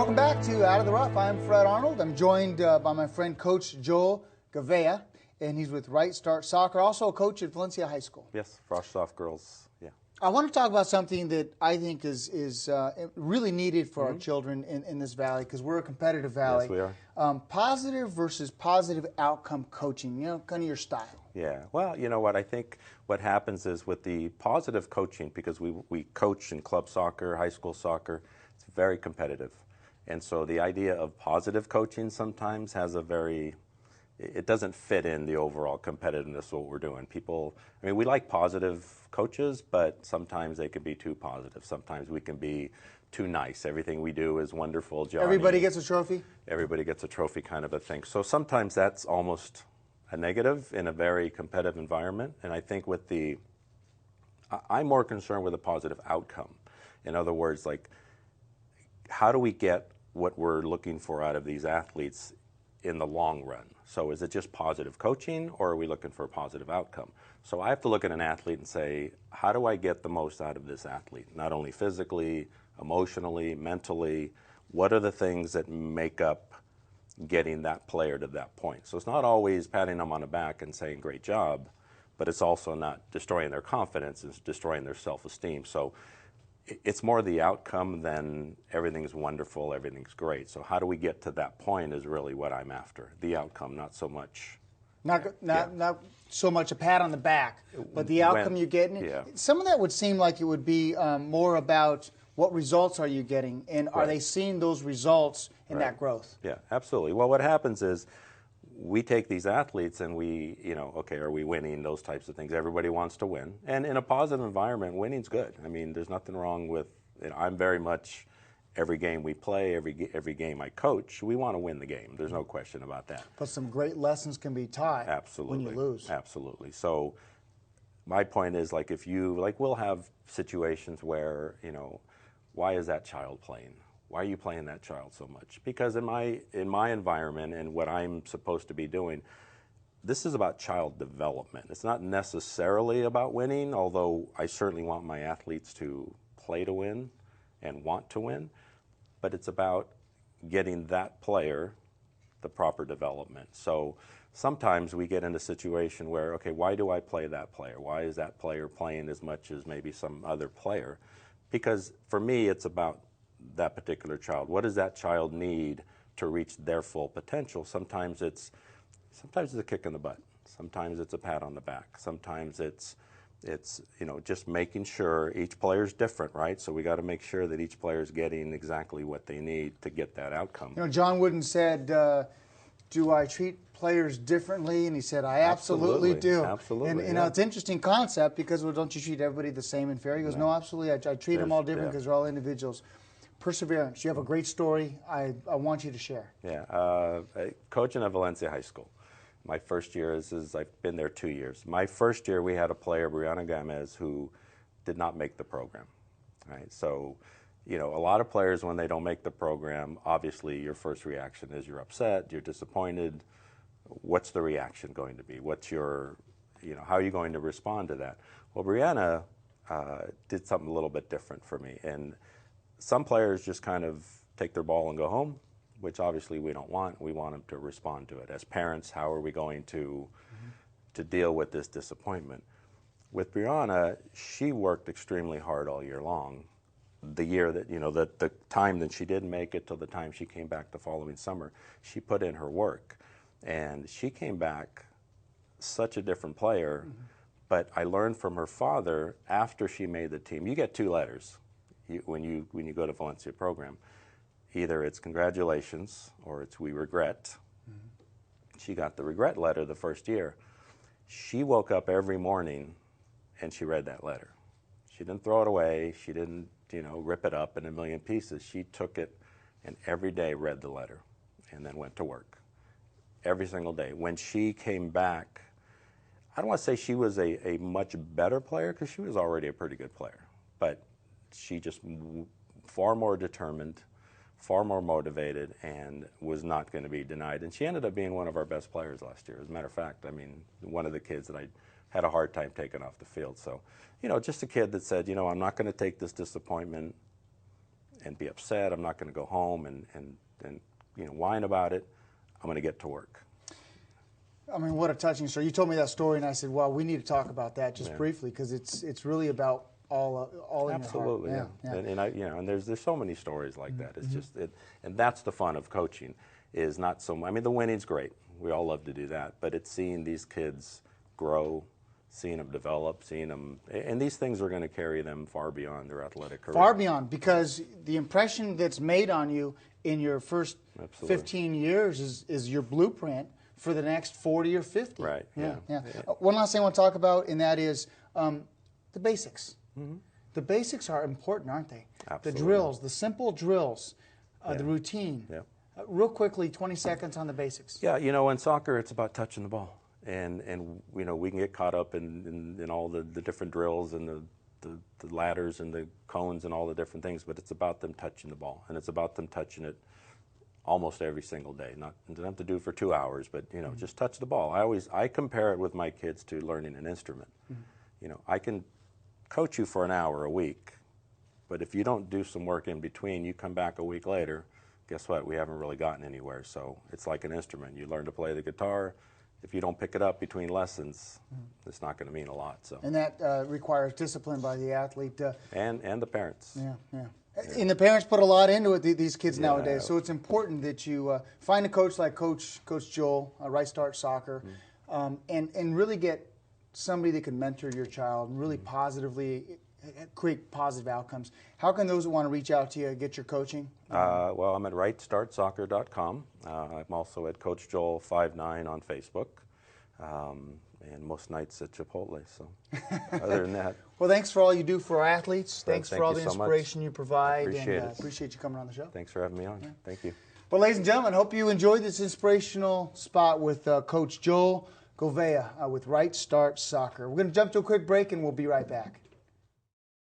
Welcome back to Out of the Rough. I'm Fred Arnold. I'm joined by my friend Coach Joel Gavea, and he's with Right Start Soccer, also a coach at Valencia High School. Yes, Frostoff girls, yeah. I want to talk about something that I think is really needed for our children in this valley, because we're a competitive valley. Yes, we are. Positive versus positive outcome coaching, kind of your style. Yeah, well, you know what, I think what happens is with the positive coaching, because we coach in club soccer, high school soccer, it's very competitive. And so the idea of positive coaching sometimes has it doesn't fit in the overall competitiveness of what we're doing. We like positive coaches, but sometimes they can be too positive. Sometimes we can be too nice. Everything we do is wonderful, Johnny. Everybody gets a trophy? Everybody gets a trophy kind of a thing. So sometimes that's almost a negative in a very competitive environment. And I think I'm more concerned with a positive outcome. In other words, like, how do we get what we're looking for out of these athletes in the long run? So is it just positive coaching, or are we looking for a positive outcome? So I have to look at an athlete and say, how do I get the most out of this athlete? Not only physically, emotionally, mentally, what are the things that make up getting that player to that point? So it's not always patting them on the back and saying, great job, but it's also not destroying their confidence, it's destroying their self-esteem. So it's more the outcome than everything's wonderful, everything's great. So how do we get to that point is really what I'm after. The outcome, not so much. Not so much a pat on the back, but the outcome you're getting. Yeah. Some of that would seem like it would be more about what results are you getting, and are they seeing those results in that growth? Yeah, absolutely. Well, what happens is we take these athletes and okay, are we winning, those types of things. Everybody wants to win. And in a positive environment, winning's good. I mean, there's nothing wrong with, I'm very much, every game we play, every game I coach, we want to win the game. There's no question about that. But some great lessons can be taught when you lose. Absolutely. So my point is, we'll have situations where, why is that child playing? Why are you playing that child so much? Because in my environment and what I'm supposed to be doing, this is about child development. It's not necessarily about winning, although I certainly want my athletes to play to win and want to win, but it's about getting that player the proper development. So sometimes we get in a situation where, okay, why do I play that player? Why is that player playing as much as maybe some other player? Because for me, it's about that particular child. What does that child need to reach their full potential? Sometimes it's a kick in the butt. Sometimes it's a pat on the back. Sometimes it's just making sure each player's different, right? So we got to make sure that each player's getting exactly what they need to get that outcome. John Wooden said, do I treat players differently? And he said, I absolutely do. Absolutely. And it's an interesting concept, because, well, don't you treat everybody the same and fair? He goes, no, absolutely. I treat them all different because they're all individuals. Perseverance. You have a great story I want you to share. Yeah. Coaching at Valencia High School. My first year I've been there 2 years. My first year we had a player, Brianna Gomez, who did not make the program. Right? So, a lot of players, when they don't make the program, obviously your first reaction is you're upset, you're disappointed. What's the reaction going to be? What's your, how are you going to respond to that? Well, Brianna did something a little bit different for me. And some players just kind of take their ball and go home, which obviously we don't want. We want them to respond to it. As parents, how are we going to deal with this disappointment? With Brianna, she worked extremely hard all year long. The year that, the time that she didn't make it till the time she came back the following summer, she put in her work. And she came back such a different player. But I learned from her father, after she made the team, you get 2 letters. When you go to Valencia program, either it's congratulations or it's we regret. She got the regret letter the first year. She woke up every morning and she read that letter. She didn't throw it away. She didn't, rip it up in a million pieces. She took it and every day read the letter and then went to work. Every single day. When she came back, I don't want to say she was a much better player, because she was already a pretty good player, but she just far more determined, far more motivated, and was not going to be denied. And she ended up being one of our best players last year. As a matter of fact, one of the kids that I had a hard time taking off the field. So, just a kid that said, I'm not going to take this disappointment and be upset. I'm not going to go home and whine about it. I'm going to get to work. I mean, what a touching story. You told me that story, and I said, well, we need to talk about that just briefly, because it's really about all in Absolutely, your heart. Yeah. And there's so many stories like that. It's just and that's the fun of coaching, is not so much. I mean, the winning's great. We all love to do that, but it's seeing these kids grow, seeing them develop, seeing them, and these things are going to carry them far beyond their athletic career. Far beyond, because the impression that's made on you in your first 15 years is your blueprint for the next 40 or 50. Right. Yeah. One last thing I want to talk about, and that is the basics. The basics are important, aren't they? Absolutely. The drills, the simple drills, the routine. Yeah. Real quickly, 20 seconds on the basics. Yeah, in soccer, it's about touching the ball. And we can get caught up in all the different drills and the ladders and the cones and all the different things, but it's about them touching the ball, and it's about them touching it almost every single day. Not don't have to do it for 2 hours, but just touch the ball. I compare it with my kids to learning an instrument. I can coach you for an hour a week, but if you don't do some work in between, you come back a week later, guess what? We haven't really gotten anywhere. So it's like an instrument. You learn to play the guitar. If you don't pick it up between lessons, it's not going to mean a lot. So. And that requires discipline by the athlete. And the parents. Yeah. And the parents put a lot into it, these kids nowadays. So it's important that you find a coach like Coach Joel, Right Start Soccer, and really get somebody that can mentor your child and really positively create positive outcomes. How can those that want to reach out to you get your coaching? Well, I'm at rightstartsoccer.com. I'm also at Coach Joel 59 on Facebook, and most nights at Chipotle. So, other than that, well, thanks for all you do for our athletes. Thanks thank for all you the so inspiration much. you provide. Appreciate it. Appreciate you coming on the show. Thanks for having me on. Yeah. Thank you. Well, ladies and gentlemen, hope you enjoyed this inspirational spot with Coach Joel Govea with Right Start Soccer. We're going to jump to a quick break, and we'll be right back.